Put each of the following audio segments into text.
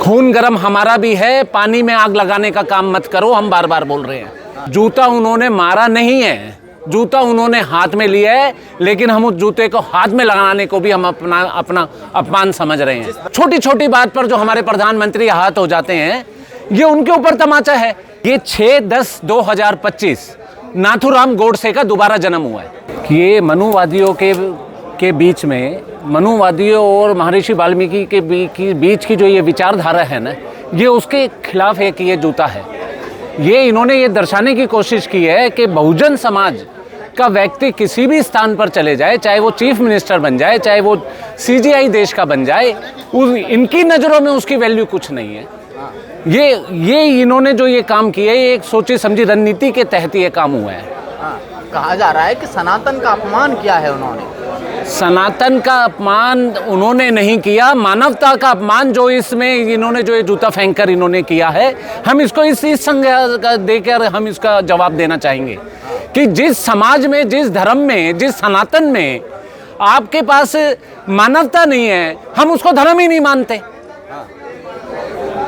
खून गर्म हमारा भी है, पानी में आग लगाने का काम मत करो, हम बार बार बोल रहे हैं। जूता उन्होंने मारा नहीं है, जूता उन्होंने हाथ में लिया है, लेकिन हम उस जूते को हाथ में लगाने को भी हम अपना अपमान समझ रहे हैं। छोटी छोटी बात पर जो हमारे प्रधानमंत्री आहत हो जाते हैं, ये उनके ऊपर तमाचा है। ये 6/10/2025 नाथूराम गोडसे का दोबारा जन्म हुआ है। ये मनुवादियों के बीच में, मनुवादियों और महर्षि वाल्मीकि के बीच की जो ये विचारधारा है ना, ये उसके खिलाफ है कि ये जूता है। ये इन्होंने ये दर्शाने की कोशिश की है कि बहुजन समाज का व्यक्ति किसी भी स्थान पर चले जाए, चाहे वो चीफ मिनिस्टर बन जाए, चाहे वो सीजीआई देश का बन जाए, इनकी नज़रों में उसकी वैल्यू कुछ नहीं है। ये इन्होंने जो ये काम किया है, ये एक सोची समझी रणनीति के तहत ये काम हुआ है। कहा जा रहा है कि सनातन का अपमान किया है उन्होंने। सनातन का अपमान उन्होंने नहीं किया, मानवता का अपमान जो इसमें इन्होंने जो ये जूता फेंक कर इन्होंने किया है, हम इसको इस संज्ञा देकर हम इसका जवाब देना चाहेंगे कि जिस समाज में, जिस धर्म में, जिस सनातन में आपके पास मानवता नहीं है, हम उसको धर्म ही नहीं मानते।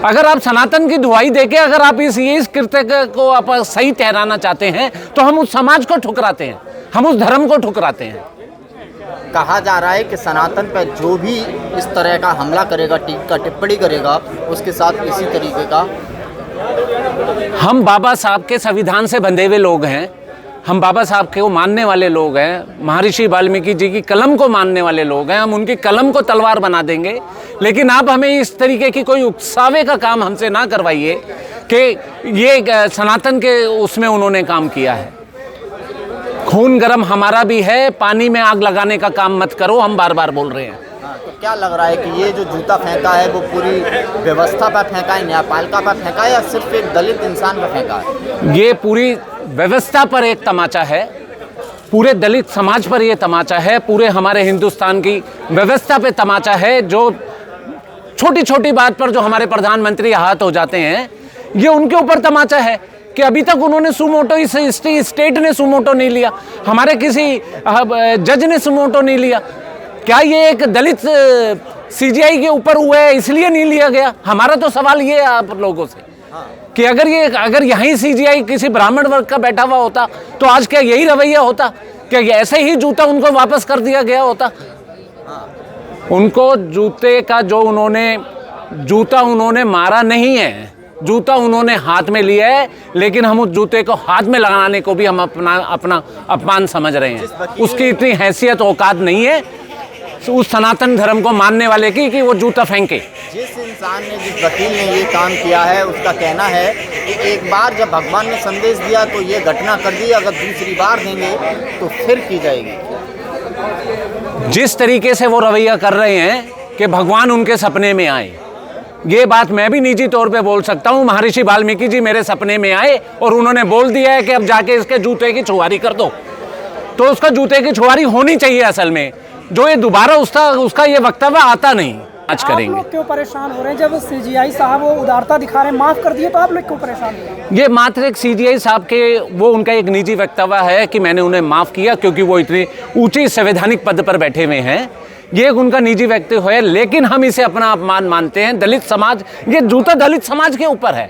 अगर आप सनातन की दुहाई देके अगर आप इस कृत्य को आप सही ठहराना चाहते हैं, तो हम उस समाज को ठुकराते हैं, हम उस धर्म को ठुकराते हैं। कहा जा रहा है कि सनातन पर जो भी इस तरह का हमला करेगा, टिप्पणी करेगा, उसके साथ इसी तरीके का। हम बाबा साहब के संविधान से बंधे हुए लोग हैं, हम बाबा साहब को मानने वाले लोग हैं, महर्षि वाल्मीकि जी की कलम को मानने वाले लोग हैं, हम उनकी कलम को तलवार बना देंगे। लेकिन आप हमें इस तरीके की कोई उकसावे का काम हमसे ना करवाइए कि ये सनातन के उसमें उन्होंने काम किया है। खून गर्म हमारा भी है, पानी में आग लगाने का काम मत करो, हम बार बार बोल रहे हैं। तो क्या लग रहा है कि ये जो जूता फेंका है वो पूरी व्यवस्था पर फेंका है, न्यायपालिका पर फेंका है, या सिर्फ एक दलित इंसान पर फेंका है? ये पूरी व्यवस्था पर एक तमाचा है, पूरे दलित समाज पर ये तमाचा है, पूरे हमारे हिंदुस्तान की व्यवस्था पे तमाचा है। जो छोटी छोटी बात पर जो हमारे प्रधानमंत्री आहत हो जाते हैं, ये उनके ऊपर तमाचा है कि अभी तक उन्होंने सुमोटो, इस स्टेट ने सुमोटो नहीं लिया, हमारे किसी जज ने सुमोटो नहीं लिया। क्या ये एक दलित सीजीआई के ऊपर हुआ है इसलिए नहीं लिया गया? हमारा तो सवाल ये है आप लोगों से कि अगर यहीं सीजीआई किसी ब्राह्मण वर्ग का बैठा हुआ होता, तो आज क्या यही रवैया होता? क्या ऐसे ही जूता उनको वापस कर दिया गया होता? उनको जूते का जो जूता उन्होंने मारा नहीं है, जूता उन्होंने हाथ में लिया है, लेकिन हम उस जूते को हाथ में लगाने को भी हम अपना अपमान समझ रहे हैं। उसकी इतनी हैसियत औकात नहीं है उस सनातन धर्म को मानने वाले की कि वो जूता फेंके। जिस इंसान ने, जिस वकील ने ये काम किया है, उसका कहना है कि एक बार जब भगवान ने संदेश दिया तो ये घटना कर दी, अगर दूसरी बार देंगे तो फिर की जाएगी। जिस तरीके से वो रवैया कर रहे हैं कि भगवान उनके सपने में आए, ये बात मैं भी निजी तौर पे बोल सकता हूँ। महर्षि वाल्मीकि जी मेरे सपने में आए और उन्होंने बोल दिया है कि अब जाके इसके जूते की छुआरी कर दो, तो उसका जूते की छुआरी होनी चाहिए। असल में जो ये दोबारा उसका ये वक्तव्य आता नहीं। आज करेंगे। आप लोग क्यों परेशान हो रहे हैं? जब सीजीआई साहब वो उदारता दिखा रहे हैं, माफ कर दिए, तो आप लोग क्यों परेशान हो रहे हैं? ये मात्र एक सीजीआई साहब के वो उनका एक निजी वक्तव्य है कि मैंने उन्हें माफ़ किया क्योंकि वो इतने ऊंची संवैधानिक पद पर बैठे हुए हैं। ये एक उनका निजी वक्तव्य है, लेकिन हम इसे अपना अपमान मानते हैं। दलित समाज, ये जूता दलित समाज के ऊपर है।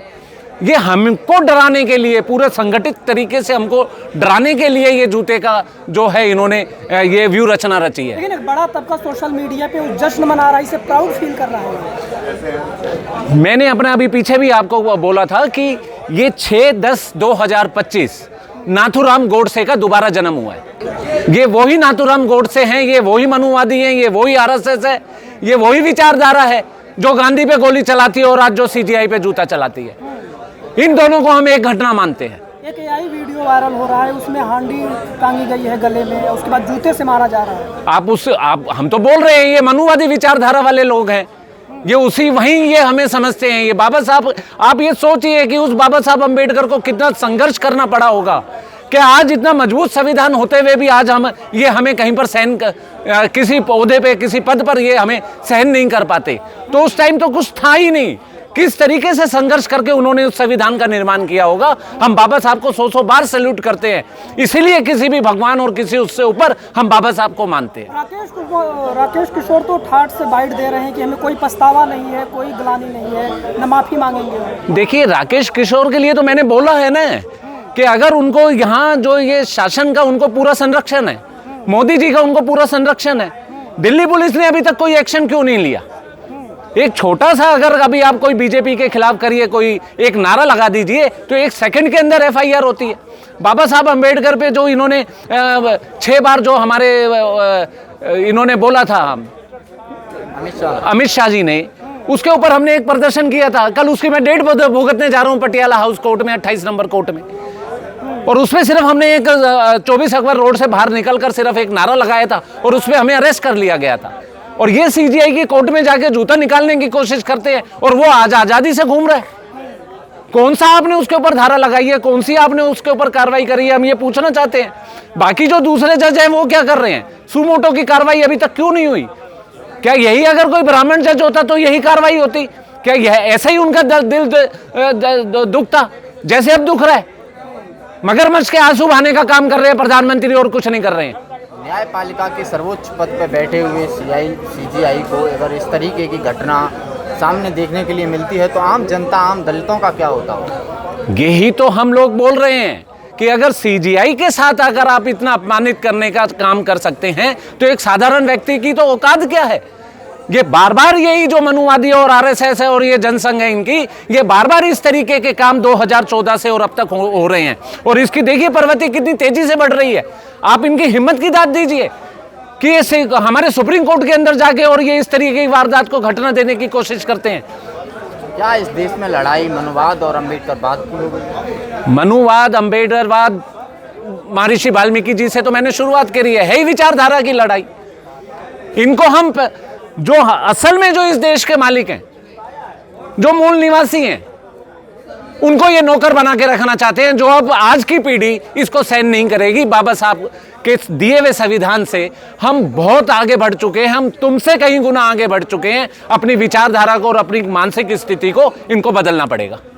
ये हमको डराने के लिए, पूरे संगठित तरीके से हमको डराने के लिए ये जूते का जो है इन्होंने ये व्यू रचना रची है। लेकिन एक बड़ा तबका सोशल मीडिया पे जश्न मना रहा है, इसे प्राउड फील कर रहा है। मैंने अपने अभी पीछे भी आपको बोला था कि ये 6/10/2025 नाथूराम गोडसे का दोबारा जन्म हुआ है। ये वही नाथूराम गोडसे हैं, ये वही मनुवादी हैं, ये वही आरएसएस है, ये वही विचारधारा है जो गांधी पे गोली चलाती है और आज जो सीजीआई पे जूता चलाती है। इन दोनों को हम एक घटना मानते हैं। एक एआई वीडियो वायरल हो रहा है, उसमें हांडी टांगी गई है गले में, उसके बाद जूते से मारा जा रहा है। हम तो बोल रहे हैं ये मनुवादी विचारधारा वाले लोग हैं, ये ये हमें समझते हैं। ये बाबा साहब, आप ये सोचिए कि उस बाबा साहब अम्बेडकर को कितना संघर्ष करना पड़ा होगा कि आज इतना मजबूत संविधान होते हुए भी आज हमें कहीं पर किसी पौधे पे, किसी पद पर ये हमें सहन नहीं कर पाते। तो उस टाइम तो कुछ था ही नहीं, किस तरीके से संघर्ष करके उन्होंने उस संविधान का निर्माण किया होगा। हम बाबा साहब को 100 बार सैल्यूट करते हैं, इसीलिए किसी भी भगवान और किसी उससे ऊपर हम बाबा साहब को मानते हैं। राकेश किशोर तो ठाठ से बाइट दे रहे हैं कि हमें कोई पछतावा नहीं है, कोई ग्लानि नहीं है, न माफी मांगेंगे। देखिए, राकेश किशोर के लिए तो मैंने बोला है ना कि अगर उनको यहाँ जो ये शासन का उनको पूरा संरक्षण है, मोदी जी का उनको पूरा संरक्षण है, दिल्ली पुलिस ने अभी तक कोई एक्शन क्यों नहीं लिया? एक छोटा सा अगर अभी आप कोई बीजेपी के खिलाफ करिए, कोई एक नारा लगा दीजिए तो 1 सेकंड के अंदर FIR होती है। बाबा साहब अंबेडकर पे जो इन्होंने 6 बार जो हमारे इन्होंने बोला था अमित शाह जी ने, उसके ऊपर हमने एक प्रदर्शन किया था। कल उसकी मैं डेट भुगतने जा रहा हूँ पटियाला हाउस कोर्ट में, 28 नंबर कोर्ट में, और उसमें सिर्फ हमने एक 24 अकबर रोड से बाहर निकलकर सिर्फ एक नारा लगाया था और उसमें हमें अरेस्ट कर लिया गया था। और ये CGI की कोर्ट में जाके जूता निकालने की कोशिश करते हैं और वो आज आजादी से घूम रहा है। कौन सा आपने उसके ऊपर धारा लगाई है, कौन सी आपने उसके ऊपर कार्रवाई करी है, हम ये पूछना चाहते हैं। बाकी जो दूसरे जज हैं वो क्या कर रहे हैं? सुमोटो की कार्रवाई अभी तक क्यों नहीं हुई? क्या यही अगर कोई ब्राह्मण जज होता तो यही कार्रवाई होती? क्या यह ऐसा ही उनका दिल दुखता जैसे अब दुख रहा है? मगरमच्छ के आंसू बहाने का काम कर रहे हैं प्रधानमंत्री और कुछ नहीं कर रहे हैं। न्यायपालिका के सर्वोच्च पद पर बैठे हुए CGI को अगर इस तरीके की घटना सामने देखने के लिए मिलती है तो आम जनता, आम दलितों का क्या होता होगा? यही तो हम लोग बोल रहे हैं कि अगर CGI के साथ अगर आप इतना अपमानित करने का काम कर सकते हैं तो एक साधारण व्यक्ति की तो औकात क्या है? ये बार बार यही जो मनुवादी और RSS है और ये जनसंघ है इनकी, ये बार बार इस तरीके के काम 2014 से और अब तक हो रहे हैं। और इसकी देखिए प्रवृत्ति कितनी तेजी से बढ़ रही है। आप इनकी हिम्मत की दाद दीजिए कि ये हमारे सुप्रीम कोर्ट के अंदर जाके और ये इस तरीके की वारदात को घटना देने की कोशिश करते हैं। क्या इस देश में लड़ाई मनुवाद और अम्बेडकरवाद की हो गई? मनुवाद, अम्बेडकरवाद, महर्षि वाल्मीकि जी से तो मैंने शुरुआत करी है ही विचारधारा की लड़ाई। इनको हम जो असल में जो इस देश के मालिक हैं, जो मूल निवासी हैं, उनको ये नौकर बना के रखना चाहते हैं, जो अब आज की पीढ़ी इसको सहन नहीं करेगी। बाबा साहब के दिए हुए संविधान से हम बहुत आगे बढ़ चुके हैं, हम तुमसे कहीं गुना आगे बढ़ चुके हैं। अपनी विचारधारा को और अपनी मानसिक स्थिति को इनको बदलना पड़ेगा।